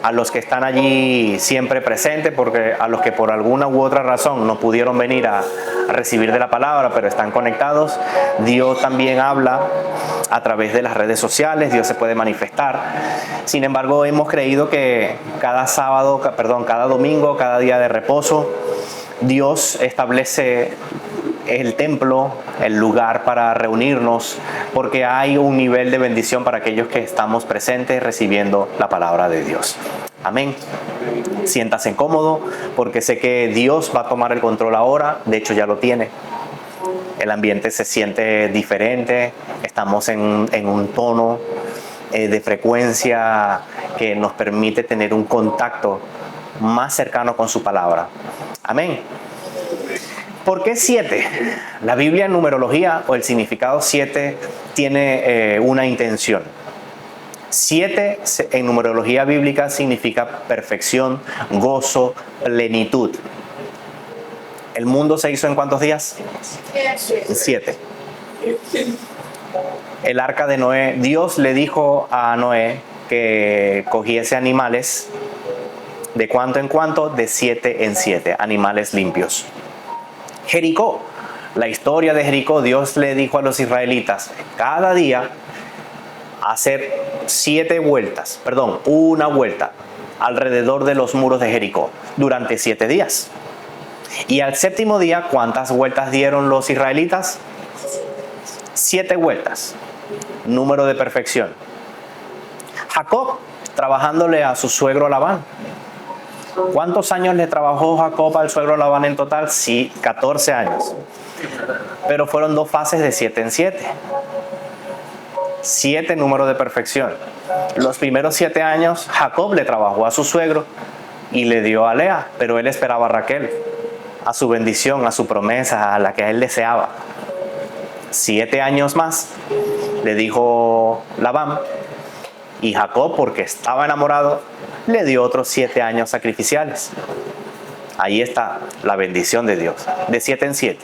a los que están allí siempre presentes, porque a los que por alguna u otra razón no pudieron venir a recibir de la palabra, pero están conectados. Dios también habla a través de las redes sociales, Dios se puede manifestar. Sin embargo, hemos creído que cada domingo, cada día de reposo, Dios establece el templo, el lugar para reunirnos, porque hay un nivel de bendición para aquellos que estamos presentes recibiendo la palabra de Dios. Amén. Siéntase cómodo, porque sé que Dios va a tomar el control ahora. De hecho, ya lo tiene. El ambiente se siente diferente. Estamos en un tono de frecuencia que nos permite tener un contacto más cercano con su palabra. Amén. ¿Por qué 7? La Biblia en numerología, o el significado 7, tiene una intención. 7 en numerología bíblica significa perfección, gozo, plenitud. ¿El mundo se hizo en cuántos días? 7. El arca de Noé, Dios le dijo a Noé que cogiese animales, ¿de cuánto en cuánto? De 7 en 7, animales limpios. Jericó, la historia de Jericó, Dios le dijo a los israelitas cada día hacer una vuelta alrededor de los muros de Jericó durante 7 días. Y al séptimo día, ¿cuántas vueltas dieron los israelitas? 7 vueltas, número de perfección. Jacob, trabajándole a su suegro Labán. ¿Cuántos años le trabajó Jacob al suegro Labán en total? Sí, 14 años. Pero fueron 2 fases de 7 en 7. 7 número de perfección. Los primeros 7 años Jacob le trabajó a su suegro y le dio a Lea, pero él esperaba a Raquel, a su bendición, a su promesa, a la que él deseaba. 7 años más le dijo Labán, y Jacob, porque estaba enamorado, le dio otros 7 años sacrificiales. Ahí está la bendición de Dios, de 7 en 7.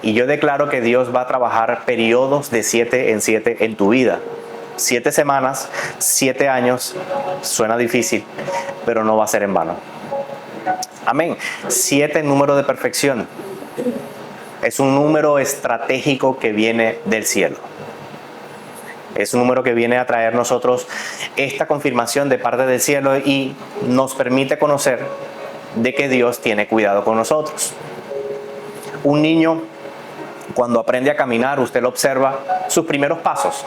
Y yo declaro que Dios va a trabajar periodos de 7 en 7 en tu vida. 7 semanas, 7 años, suena difícil, pero no va a ser en vano. Amén. 7 número de perfección. Es un número estratégico que viene del cielo. Es un número que viene a traer nosotros esta confirmación de parte del cielo y nos permite conocer de que Dios tiene cuidado con nosotros. Un niño, cuando aprende a caminar, usted lo observa, sus primeros pasos.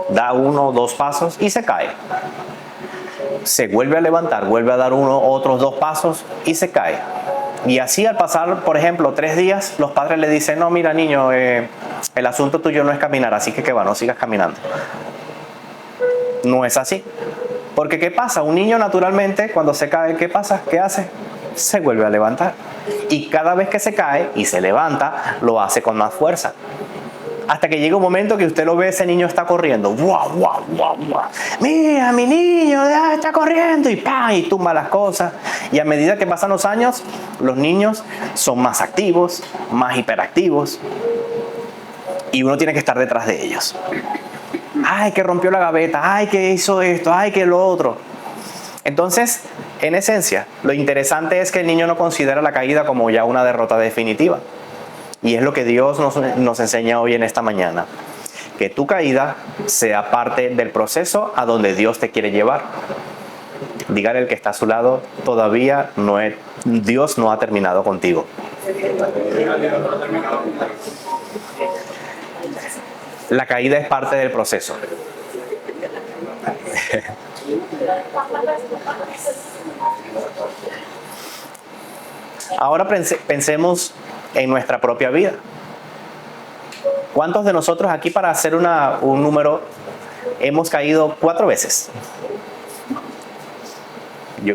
Da 1 o 2 pasos y se cae. Se vuelve a levantar, vuelve a dar otros 2 pasos y se cae. Y así al pasar, por ejemplo, 3 días, los padres le dicen, no, mira niño, el asunto tuyo no es caminar, así que no sigas caminando. No es así. Porque ¿qué pasa? Un niño naturalmente, cuando se cae, ¿qué pasa? ¿Qué hace? Se vuelve a levantar. Y cada vez que se cae y se levanta, lo hace con más fuerza. Hasta que llega un momento que usted lo ve, ese niño está corriendo. ¡Guau, guau, guau, guau! Mira, mi niño ya está corriendo. Y ¡pam! Y tumba las cosas. Y a medida que pasan los años, los niños son más activos, más hiperactivos. Y uno tiene que estar detrás de ellos. ¡Ay, que rompió la gaveta! ¡Ay, que hizo esto! ¡Ay, que lo otro! Entonces, en esencia, lo interesante es que el niño no considera la caída como ya una derrota definitiva. Y es lo que Dios nos enseña hoy en esta mañana. Que tu caída sea parte del proceso a donde Dios te quiere llevar. Dígale al que está a su lado, todavía Dios no ha terminado contigo. La caída es parte del proceso. Ahora pensemos en nuestra propia vida. ¿Cuántos de nosotros aquí, para hacer un número, hemos caído 4 veces?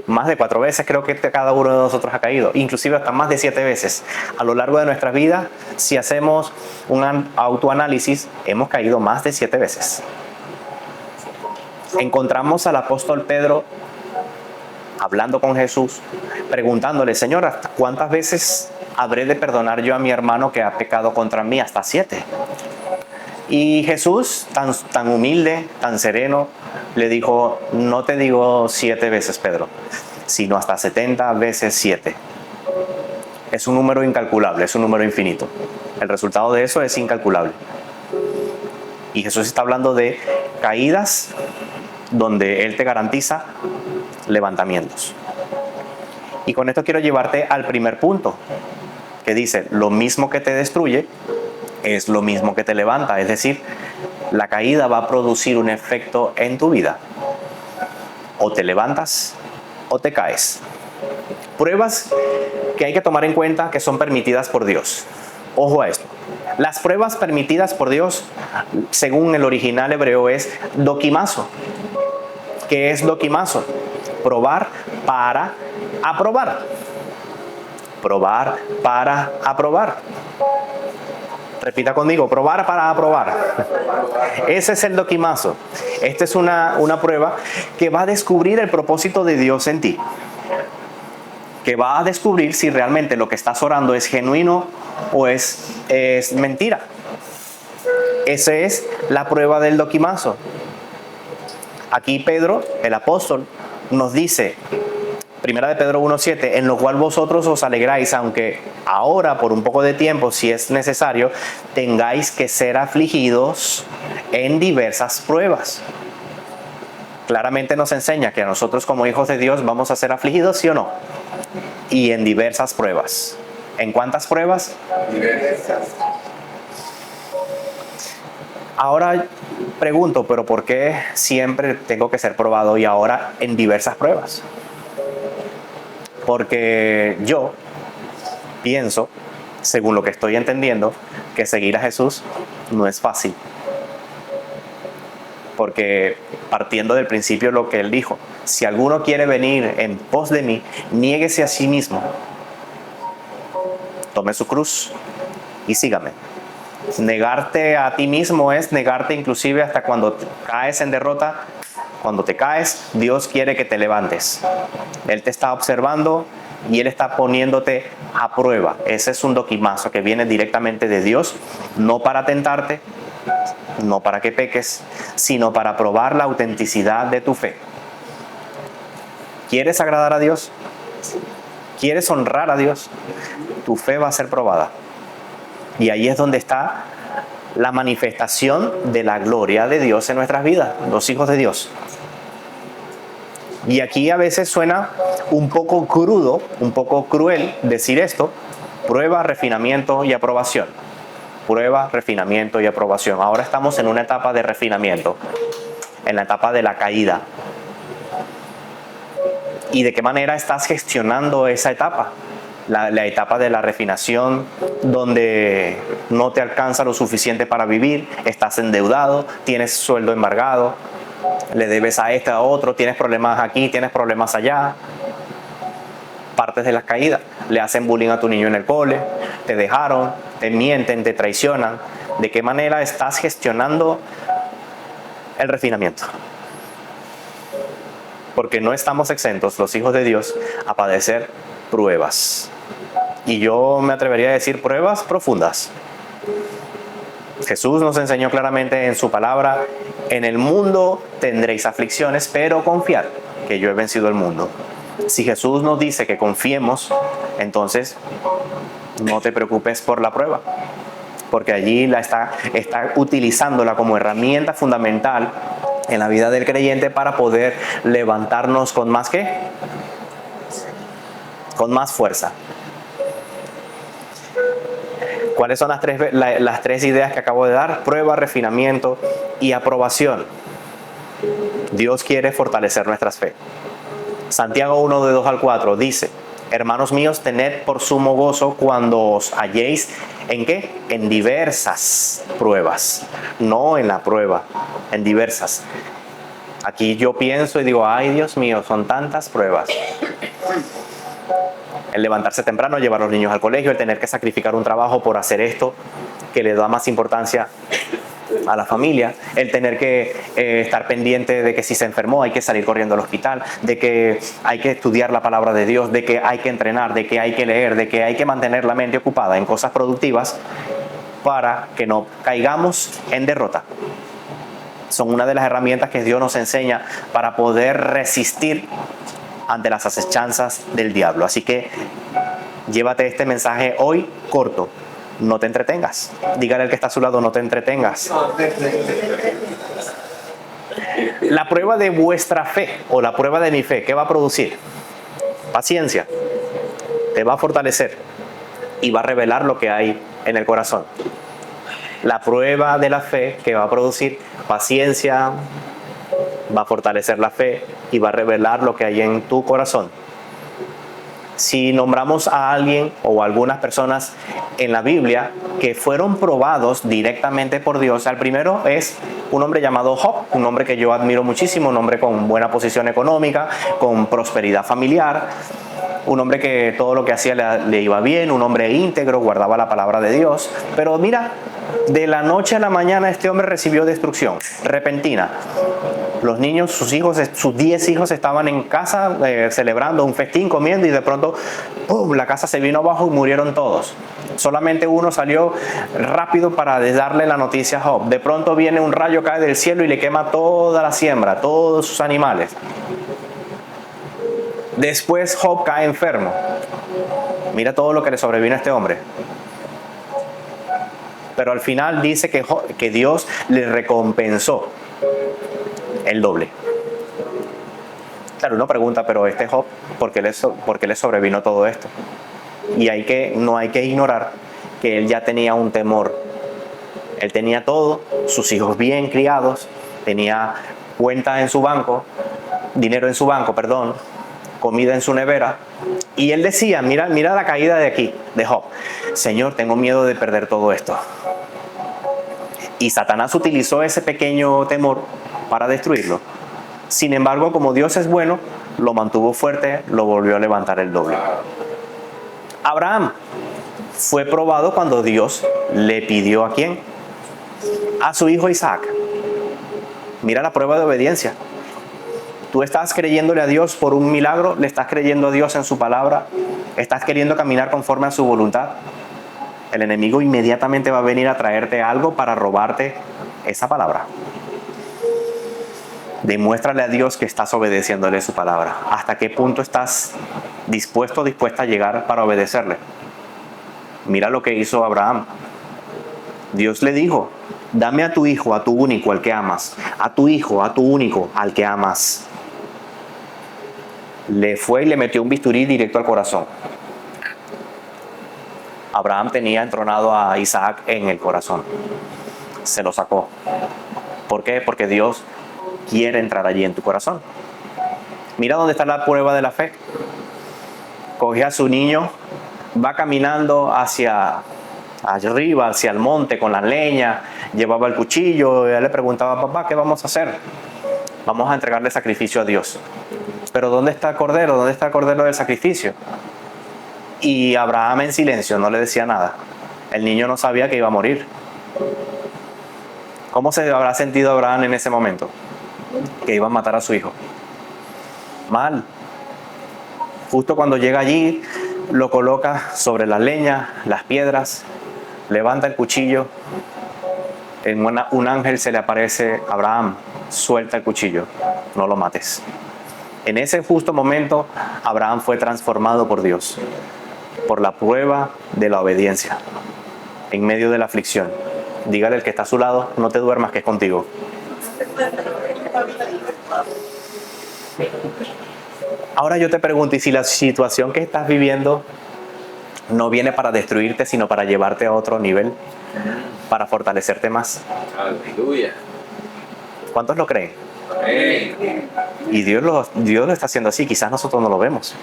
Más de 4 veces creo que cada uno de nosotros ha caído, inclusive hasta más de 7 veces. A lo largo de nuestras vidas, si hacemos un autoanálisis, hemos caído más de 7 veces. Encontramos al apóstol Pedro hablando con Jesús, preguntándole, Señor, ¿hasta cuántas veces habré de perdonar yo a mi hermano que ha pecado contra mí? Hasta 7. Y Jesús, tan humilde, tan sereno, le dijo, no te digo 7 veces, Pedro, sino hasta 70 veces 7. Es un número incalculable, es un número infinito. El resultado de eso es incalculable. Y Jesús está hablando de caídas donde Él te garantiza levantamientos. Y con esto quiero llevarte al primer punto, que dice, lo mismo que te destruye es lo mismo que te levanta. Es decir, la caída va a producir un efecto en tu vida. O te levantas o te caes. Pruebas que hay que tomar en cuenta que son permitidas por Dios. Ojo a esto. Las pruebas permitidas por Dios, según el original hebreo, es dokimazo. ¿Qué es dokimazo? Probar para aprobar. Probar para aprobar. Repita conmigo, probar para aprobar. Ese es el dokimazo. Esta es una prueba que va a descubrir el propósito de Dios en ti. Que va a descubrir si realmente lo que estás orando es genuino o es mentira. Esa es la prueba del dokimazo. Aquí Pedro, el apóstol, nos dice, Primera de Pedro 1:7, en lo cual vosotros os alegráis, aunque ahora por un poco de tiempo, si es necesario, tengáis que ser afligidos en diversas pruebas. Claramente nos enseña que a nosotros como hijos de Dios vamos a ser afligidos, ¿sí o no? Y en diversas pruebas. ¿En cuántas pruebas? Diversas. Ahora pregunto, ¿pero por qué siempre tengo que ser probado y ahora en diversas pruebas? Porque yo pienso, según lo que estoy entendiendo, que seguir a Jesús no es fácil. Porque partiendo del principio lo que Él dijo, si alguno quiere venir en pos de mí, niéguese a sí mismo, tome su cruz y sígame. Negarte a ti mismo es negarte inclusive hasta cuando caes en derrota. Cuando te caes, Dios quiere que te levantes. Él te está observando y Él está poniéndote a prueba. Ese es un dokimazo que viene directamente de Dios, no para tentarte, no para que peques, sino para probar la autenticidad de tu fe. ¿Quieres agradar a Dios? ¿Quieres honrar a Dios? Tu fe va a ser probada. Y ahí es donde está la manifestación de la gloria de Dios en nuestras vidas, los hijos de Dios. Y aquí a veces suena un poco crudo, un poco cruel decir esto: prueba, refinamiento y aprobación. Prueba, refinamiento y aprobación. Ahora estamos en una etapa de refinamiento, en la etapa de la caída. ¿Y de qué manera estás gestionando esa etapa? La etapa de la refinación, donde no te alcanza lo suficiente para vivir, estás endeudado, tienes sueldo embargado, le debes a este, a otro, tienes problemas aquí, tienes problemas allá. Partes de las caídas. Le hacen bullying a tu niño en el cole, te dejaron, te mienten, te traicionan. ¿De qué manera estás gestionando el refinamiento? Porque no estamos exentos, los hijos de Dios, a padecer pruebas. Y yo me atrevería a decir pruebas profundas. Jesús nos enseñó claramente en su palabra: en el mundo tendréis aflicciones, pero confiad que yo he vencido el mundo. Si Jesús nos dice que confiemos, entonces no te preocupes por la prueba, porque allí está utilizándola como herramienta fundamental en la vida del creyente para poder levantarnos con más ¿qué? Con más fuerza. ¿Cuáles son las tres ideas que acabo de dar? Prueba, refinamiento y aprobación. Dios quiere fortalecer nuestra fe. Santiago 1, de 2 al 4 dice: hermanos míos, tened por sumo gozo cuando os halléis ¿en qué? En diversas pruebas. No en la prueba, en diversas. Aquí yo pienso y digo: ay, Dios mío, son tantas pruebas. El levantarse temprano, llevar a los niños al colegio, el tener que sacrificar un trabajo por hacer esto que le da más importancia a la familia, el tener que estar pendiente de que si se enfermó hay que salir corriendo al hospital, de que hay que estudiar la palabra de Dios, de que hay que entrenar, de que hay que leer, de que hay que mantener la mente ocupada en cosas productivas para que no caigamos en derrota. Son una de las herramientas que Dios nos enseña para poder resistir ante las acechanzas del diablo. Así que llévate este mensaje hoy corto. No te entretengas. Dígale al que está a su lado, no te entretengas. La prueba de vuestra fe o la prueba de mi fe, ¿qué va a producir? Paciencia. Te va a fortalecer y va a revelar lo que hay en el corazón. La prueba de la fe que va a producir paciencia, va a fortalecer la fe y va a revelar lo que hay en tu corazón. Si nombramos a alguien o a algunas personas en la Biblia que fueron probados directamente por Dios, el primero es un hombre llamado Job, un hombre que yo admiro muchísimo, un hombre con buena posición económica, con prosperidad familiar, un hombre que todo lo que hacía le iba bien, un hombre íntegro, guardaba la palabra de Dios. Pero mira, de la noche a la mañana este hombre recibió destrucción repentina. Los niños, sus hijos, sus 10 hijos estaban en casa celebrando un festín, comiendo, y de pronto ¡pum!, la casa se vino abajo y murieron todos. Solamente uno salió rápido para darle la noticia a Job. De pronto viene un rayo, cae del cielo y le quema toda la siembra, todos sus animales. Después Job cae enfermo. Mira todo lo que le sobrevino a este hombre. Pero al final dice que Dios le recompensó el doble. Claro, uno pregunta, pero este Job, ¿por qué le sobrevino todo esto? Y no hay que ignorar que él ya tenía un temor. Él tenía todo, sus hijos bien criados, tenía cuentas en su banco, dinero en su banco, perdón, comida en su nevera. Y él decía, mira la caída de aquí, de Job. Señor, tengo miedo de perder todo esto. Y Satanás utilizó ese pequeño temor para destruirlo. Sin embargo, como Dios es bueno, lo mantuvo fuerte, lo volvió a levantar el doble. Abraham fue probado cuando Dios le pidió ¿a quién? A su hijo Isaac. Mira la prueba de obediencia. Tú estás creyéndole a Dios por un milagro, le estás creyendo a Dios en su palabra, estás queriendo caminar conforme a su voluntad. El enemigo inmediatamente va a venir a traerte algo para robarte esa palabra. Demuéstrale a Dios que estás obedeciéndole su palabra. ¿Hasta qué punto estás dispuesta a llegar para obedecerle? Mira lo que hizo Abraham. Dios le dijo, dame a tu hijo, a tu único, al que amas. A tu hijo, a tu único, al que amas. Le fue y le metió un bisturí directo al corazón. Abraham tenía entronado a Isaac en el corazón. Se lo sacó. ¿Por qué? Porque Dios quiere entrar allí en tu corazón. Mira dónde está la prueba de la fe. Coge a su niño, va caminando hacia arriba, hacia el monte con la leña, llevaba el cuchillo, y él le preguntaba, papá, ¿qué vamos a hacer? Vamos a entregarle sacrificio a Dios. Pero ¿dónde está el cordero? ¿Dónde está el cordero del sacrificio? Y Abraham en silencio, no le decía nada. El niño no sabía que iba a morir. ¿Cómo se habrá sentido Abraham en ese momento? Que iba a matar a su hijo. Mal. Justo cuando llega allí, lo coloca sobre la leña, las piedras, levanta el cuchillo. Un ángel se le aparece, Abraham, suelta el cuchillo, no lo mates. En ese justo momento, Abraham fue transformado por Dios, por la prueba de la obediencia, en medio de la aflicción. Dígale al que está a su lado, no te duermas, que es contigo. Ahora yo te pregunto, ¿y si la situación que estás viviendo no viene para destruirte, sino para llevarte a otro nivel, para fortalecerte más? Aleluya. ¿Cuántos lo creen? Amén. Y Dios lo está haciendo así, quizás nosotros no lo vemos.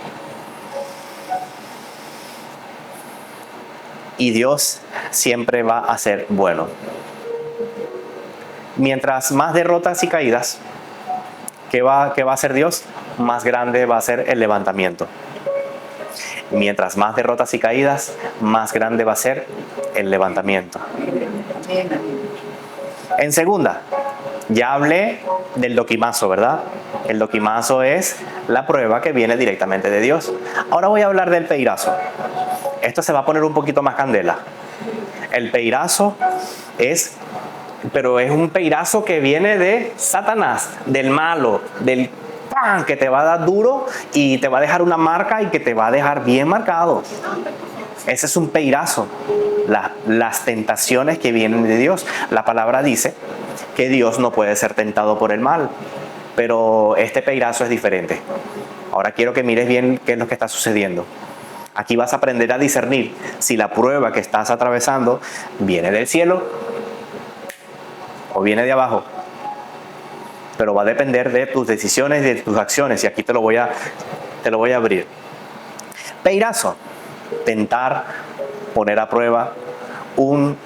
Y Dios siempre va a ser bueno. Mientras más derrotas y caídas, ¿qué va a hacer Dios? Más grande va a ser el levantamiento. Mientras más derrotas y caídas, más grande va a ser el levantamiento. En segunda, ya hablé del doquimazo, ¿verdad? El doquimazo es la prueba que viene directamente de Dios. Ahora voy a hablar del peirazo. Esto se va a poner un poquito más candela. El peirazo es pero es un peirazo que viene de Satanás, del malo, del pan que te va a dar duro y te va a dejar una marca y que te va a dejar bien marcado. Ese es un peirazo. Las tentaciones que vienen de Dios. La palabra dice que Dios no puede ser tentado por el mal, pero este peirazo es diferente. Ahora quiero que mires bien qué es lo que está sucediendo. Aquí vas a aprender a discernir si la prueba que estás atravesando viene del cielo o viene de abajo. Pero va a depender de tus decisiones y de tus acciones. Y aquí te lo voy a abrir. Peirazo. Tentar, poner a prueba, un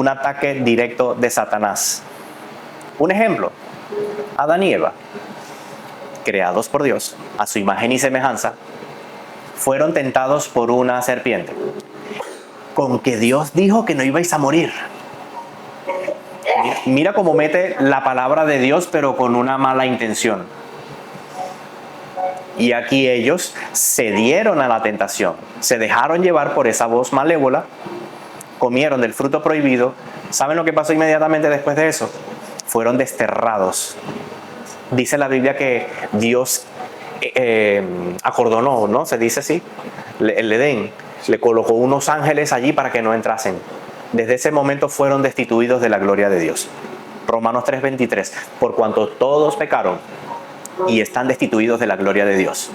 ataque directo de Satanás. Un ejemplo, Adán y Eva, creados por Dios, a su imagen y semejanza, fueron tentados por una serpiente, con que Dios dijo que no ibais a morir. Mira cómo mete la palabra de Dios, pero con una mala intención. Y aquí ellos cedieron a la tentación, se dejaron llevar por esa voz malévola, comieron del fruto prohibido. ¿Saben lo que pasó inmediatamente después de eso? Fueron desterrados. Dice la Biblia que Dios acordonó, ¿no? Se dice así, el Edén, le colocó unos ángeles allí para que no entrasen. Desde ese momento fueron destituidos de la gloria de Dios. Romanos 3:23, por cuanto todos pecaron y están destituidos de la gloria de Dios.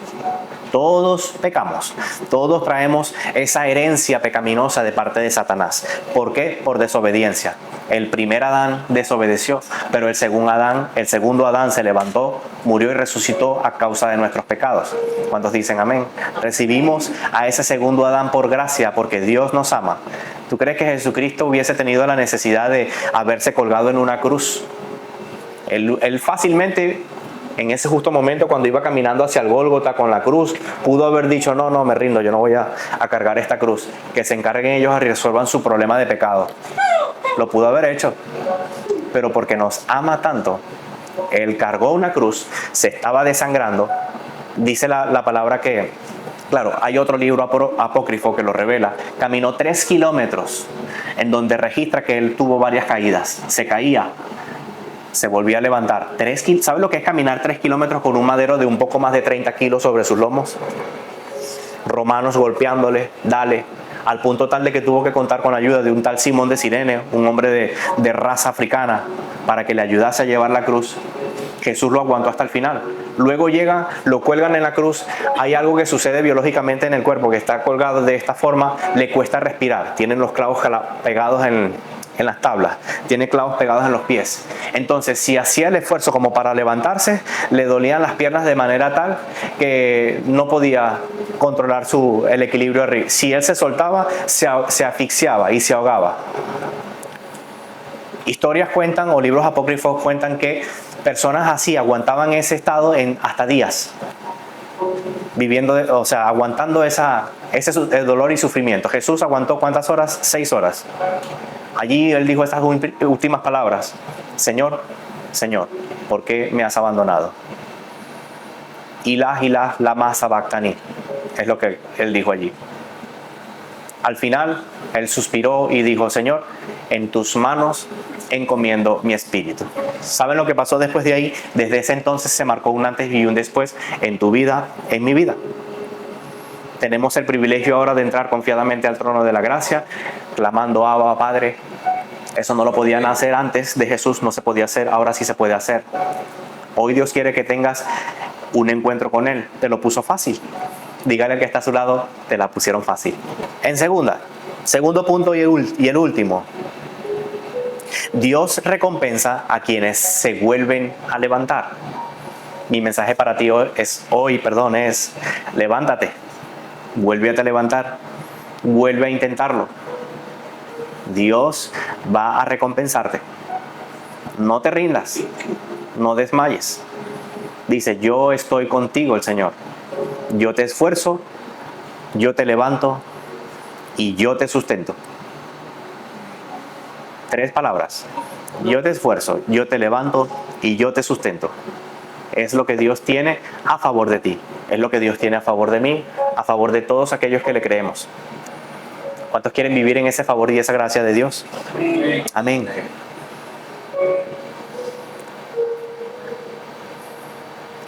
Todos pecamos, todos traemos esa herencia pecaminosa de parte de Satanás. ¿Por qué? Por desobediencia. El primer Adán desobedeció, pero el segundo Adán se levantó, murió y resucitó a causa de nuestros pecados. ¿Cuántos dicen amén? Recibimos a ese segundo Adán por gracia, porque Dios nos ama. ¿Tú crees que Jesucristo hubiese tenido la necesidad de haberse colgado en una cruz? Él fácilmente, en ese justo momento, cuando iba caminando hacia el Gólgota con la cruz, pudo haber dicho, no, me rindo, yo no voy a cargar esta cruz. Que se encarguen ellos a resolver su problema de pecado. Lo pudo haber hecho, pero porque nos ama tanto, Él cargó una cruz, se estaba desangrando. Dice la palabra que, claro, hay otro libro apócrifo que lo revela. Caminó 3 kilómetros, en donde registra que Él tuvo varias caídas. Se caía, se volvía a levantar. ¿Sabe lo que es caminar 3 kilómetros con un madero de un poco más de 30 kilos sobre sus lomos? Romanos golpeándole, dale, al punto tal de que tuvo que contar con la ayuda de un tal Simón de Cirene, un hombre de raza africana, para que le ayudase a llevar la cruz. Jesús lo aguantó hasta el final. Luego llega, lo cuelgan en la cruz. Hay algo que sucede biológicamente en el cuerpo, que está colgado de esta forma, le cuesta respirar. Tienen los clavos pegados en las tablas, tiene clavos pegados en los pies. Entonces, si hacía el esfuerzo como para levantarse, le dolían las piernas de manera tal que no podía controlar el equilibrio arriba. Si él se soltaba, se asfixiaba y se ahogaba. Historias cuentan, o libros apócrifos cuentan, que personas así aguantaban ese estado hasta días, viviendo, aguantando ese dolor y sufrimiento. Jesús aguantó ¿cuántas horas? 6 horas. Allí Él dijo estas últimas palabras: Señor, Señor, ¿por qué me has abandonado? Ilah, lama sabactani, es lo que Él dijo allí. Al final, Él suspiró y dijo: Señor, en tus manos encomiendo mi espíritu. ¿Saben lo que pasó después de ahí? Desde ese entonces se marcó un antes y un después en tu vida, en mi vida. Tenemos el privilegio ahora de entrar confiadamente al trono de la gracia, clamando Abba, Padre. Eso no lo podían hacer antes de Jesús, no se podía hacer, ahora sí se puede hacer. Hoy Dios quiere que tengas un encuentro con Él. Te lo puso fácil. Dígale al que está a su lado, te la pusieron fácil. En segundo punto y el último. Dios recompensa a quienes se vuelven a levantar. Mi mensaje para ti es levántate. Vuélvete a levantar, vuelve a intentarlo. Dios va a recompensarte. No te rindas, no desmayes. Dice: yo estoy contigo, el Señor. Yo te esfuerzo, yo te levanto y yo te sustento. 3 palabras: yo te esfuerzo, yo te levanto y yo te sustento. Es lo que Dios tiene a favor de ti. Es lo que Dios tiene a favor de mí, a favor de todos aquellos que le creemos. ¿Cuántos quieren vivir en ese favor y esa gracia de Dios? Amén.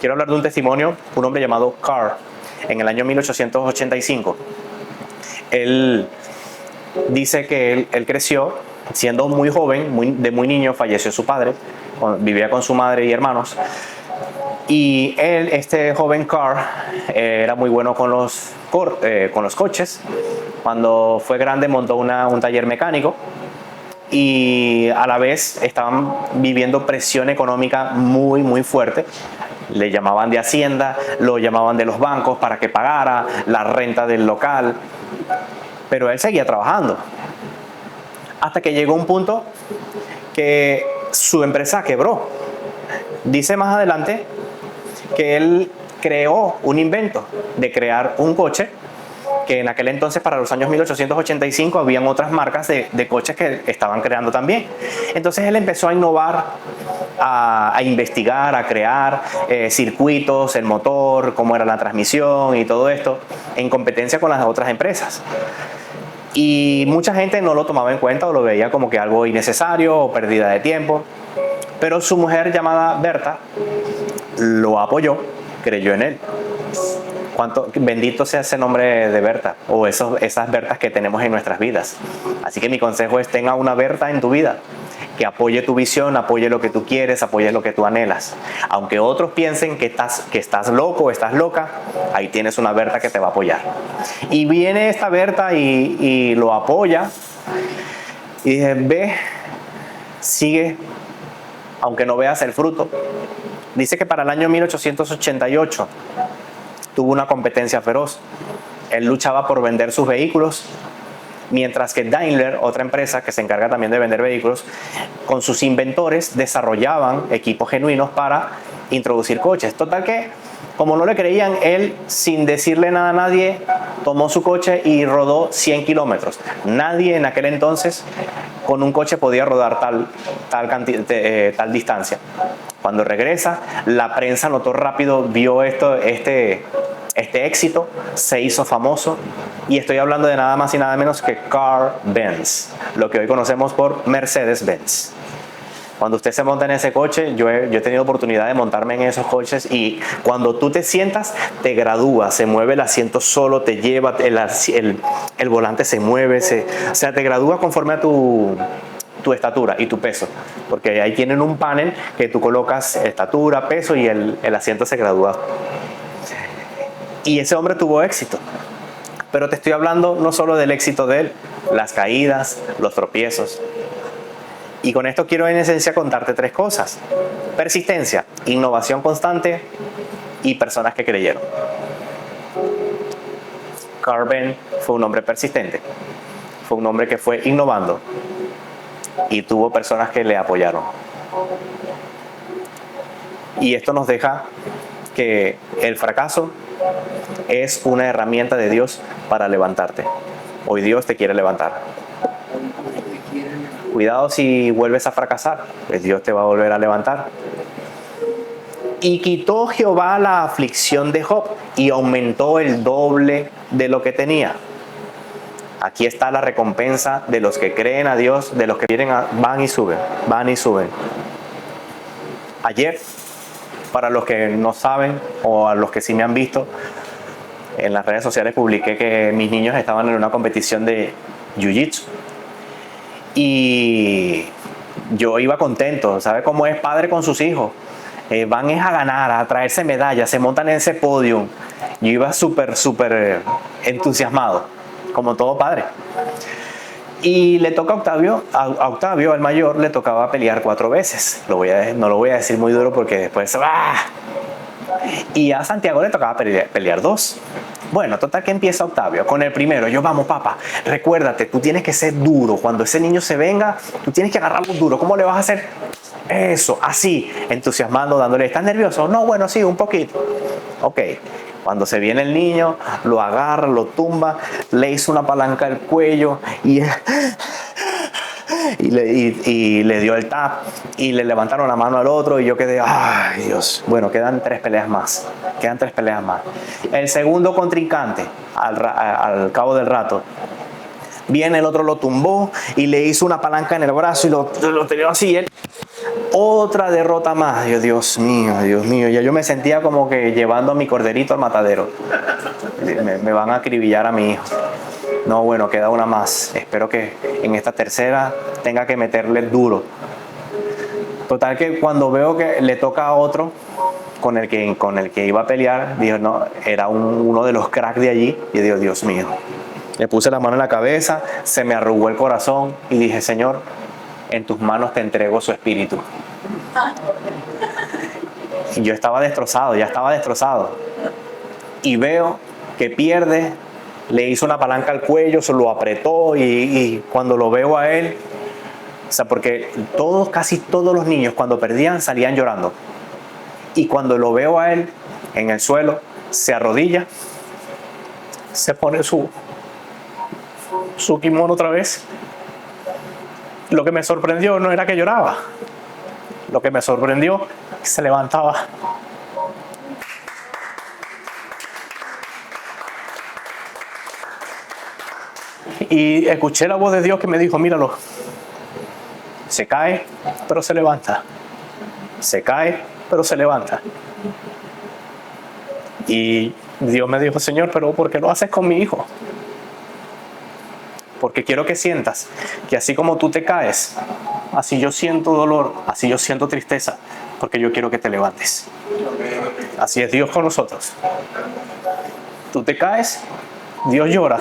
quiero hablar de un testimonio, un hombre llamado Carr, en el año 1885. Él dice que él creció siendo muy joven, de muy niño, falleció su padre, vivía con su madre y hermanos. Y él, este joven Carr, era muy bueno con los coches. Cuando fue grande montó un taller mecánico y a la vez estaban viviendo presión económica muy, muy fuerte. Le llamaban de Hacienda, lo llamaban de los bancos para que pagara la renta del local. Pero él seguía trabajando. Hasta que llegó un punto que su empresa quebró. Dice más adelante que él creó un invento de crear un coche que en aquel entonces, para los años 1885, habían otras marcas de coches que estaban creando también. Entonces él empezó a innovar, a investigar, a crear circuitos, el motor, cómo era la transmisión y todo esto, en competencia con las otras empresas. Y mucha gente no lo tomaba en cuenta o lo veía como que algo innecesario o pérdida de tiempo. Pero su mujer, llamada Berta, lo apoyó, creyó en él. Bendito sea ese nombre de Berta, o esas Bertas que tenemos en nuestras vidas. Así que mi consejo es: tenga una Berta en tu vida que apoye tu visión, apoye lo que tú quieres, apoye lo que tú anhelas. Aunque otros piensen que estás loco o estás loca, ahí tienes una Berta que te va a apoyar. Y viene esta Berta y lo apoya y dice: ve, sigue, aunque no veas el fruto. Dice que para el año 1888 tuvo una competencia feroz. Él luchaba por vender sus vehículos, mientras que Daimler, otra empresa que se encarga también de vender vehículos, con sus inventores desarrollaban equipos genuinos para introducir coches. Total que, como no le creían, él, sin decirle nada a nadie, tomó su coche y rodó 100 kilómetros. Nadie en aquel entonces con un coche podía rodar tal distancia. Cuando regresa, la prensa notó rápido, vio este éxito, se hizo famoso, y estoy hablando de nada más y nada menos que Carl Benz, lo que hoy conocemos por Mercedes-Benz. Cuando usted se monta en ese coche, yo he tenido oportunidad de montarme en esos coches, y cuando tú te sientas, te gradúa, se mueve el asiento solo, te lleva, el volante se mueve, o sea, te gradúa conforme a tu estatura y tu peso, porque ahí tienen un panel que tú colocas estatura, peso, y el asiento se gradúa. Y ese hombre tuvo éxito, pero te estoy hablando no solo del éxito de él, las caídas, los tropiezos. Y con esto quiero en esencia contarte tres cosas: persistencia, innovación constante y personas que creyeron. Carl Benz fue un hombre persistente, fue un hombre que fue innovando y tuvo personas que le apoyaron. Y esto nos deja que el fracaso es una herramienta de Dios para levantarte. Hoy Dios te quiere levantar. Cuidado si vuelves a fracasar, pues Dios te va a volver a levantar. Y quitó Jehová la aflicción de Job y aumentó el doble de lo que tenía. Aquí está la recompensa de los que creen a Dios, de los que van y suben, van y suben. Ayer, para los que no saben o a los que sí me han visto, en las redes sociales publiqué que mis niños estaban en una competición de Jiu-Jitsu. Y yo iba contento. ¿Sabe cómo es padre con sus hijos? Van a ganar, a traerse medallas, se montan en ese podio. Yo iba súper entusiasmado, como todo padre. Y le toca a Octavio, al mayor, le tocaba pelear 4 veces. No lo voy a decir muy duro porque después... ¡ah! Y a Santiago le tocaba pelear 2. Bueno, total que empieza Octavio con el primero. Yo: vamos, papá, recuérdate, tú tienes que ser duro. Cuando ese niño se venga, tú tienes que agarrarlo duro. ¿Cómo le vas a hacer? Eso, así, entusiasmando, dándole. ¿Estás nervioso? No, bueno, sí, un poquito. Ok. Cuando se viene el niño, lo agarra, lo tumba, le hizo una palanca al cuello y le dio el tap y le levantaron la mano al otro, y yo quedé: ay Dios. Bueno, quedan 3 peleas más. El segundo contrincante, al cabo del rato, viene el otro, lo tumbó y le hizo una palanca en el brazo y lo tenía así. Él Otra derrota más. Dios mío, Dios mío. Ya yo me sentía como que llevando a mi corderito al matadero. Me van a acribillar a mi hijo. No, bueno, queda una más. Espero que en esta tercera tenga que meterle duro. Total que cuando veo que le toca a otro con el que iba a pelear, dijo, no, era uno de los cracks de allí. Y digo, Dios mío. Le puse la mano en la cabeza, se me arrugó el corazón y dije, Señor, en tus manos te entrego su espíritu. Y yo estaba destrozado, ya estaba destrozado. Y veo que pierde, le hizo una palanca al cuello, se lo apretó y cuando lo veo a él, o sea, porque casi todos los niños cuando perdían salían llorando. Y cuando lo veo a él en el suelo, se arrodilla, se pone su kimono otra vez. Lo que me sorprendió no era que lloraba. Lo que me sorprendió es que se levantaba. Y escuché la voz de Dios que me dijo, míralo. Se cae, pero se levanta. Se cae, pero se levanta. Y Dios me dijo, Señor, pero ¿por qué lo haces con mi hijo? Porque quiero que sientas que así como tú te caes, así yo siento dolor, así yo siento tristeza, porque yo quiero que te levantes. Así es Dios con nosotros. Tú te caes, Dios llora,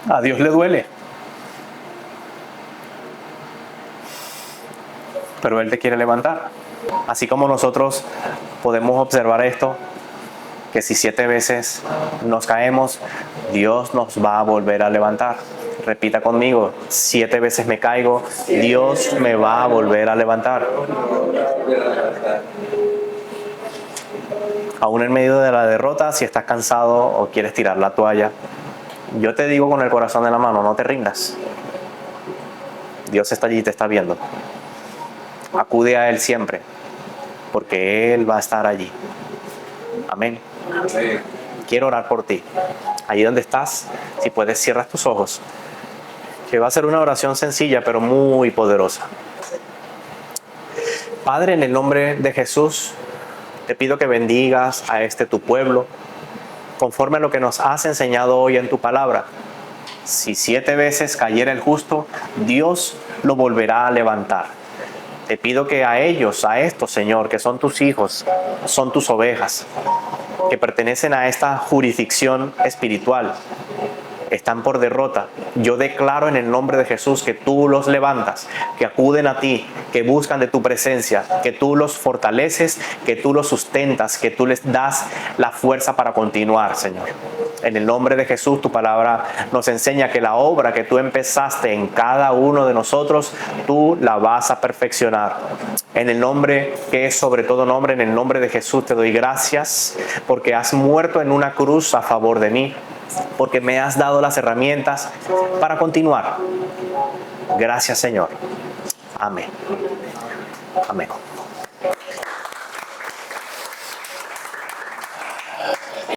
a Dios le duele. Pero Él te quiere levantar. Así como nosotros podemos observar esto, que si 7 veces nos caemos, Dios nos va a volver a levantar. Repita conmigo, 7 veces me caigo, Dios me va a volver a levantar. Aún en medio de la derrota, si estás cansado o quieres tirar la toalla, yo te digo con el corazón en la mano, no te rindas. Dios está allí y te está viendo. Acude a Él siempre, porque Él va a estar allí. Amén. Amén. Quiero orar por ti. Allí donde estás, si puedes, cierras tus ojos. Que va a ser una oración sencilla, pero muy poderosa. Padre, en el nombre de Jesús, te pido que bendigas a este tu pueblo, conforme a lo que nos has enseñado hoy en tu palabra. Si 7 veces cayera el justo, Dios lo volverá a levantar. Te pido que a ellos, a estos, Señor, que son tus hijos, son tus ovejas, que pertenecen a esta jurisdicción espiritual, están por derrota. Yo declaro en el nombre de Jesús que tú los levantas, que acuden a ti, que buscan de tu presencia, que tú los fortaleces, que tú los sustentas, que tú les das la fuerza para continuar, Señor. En el nombre de Jesús, tu palabra nos enseña que la obra que tú empezaste en cada uno de nosotros, tú la vas a perfeccionar. En el nombre que es sobre todo nombre, en el nombre de Jesús te doy gracias porque has muerto en una cruz a favor de mí, porque me has dado las herramientas para continuar. Gracias, Señor. Amén. Amén.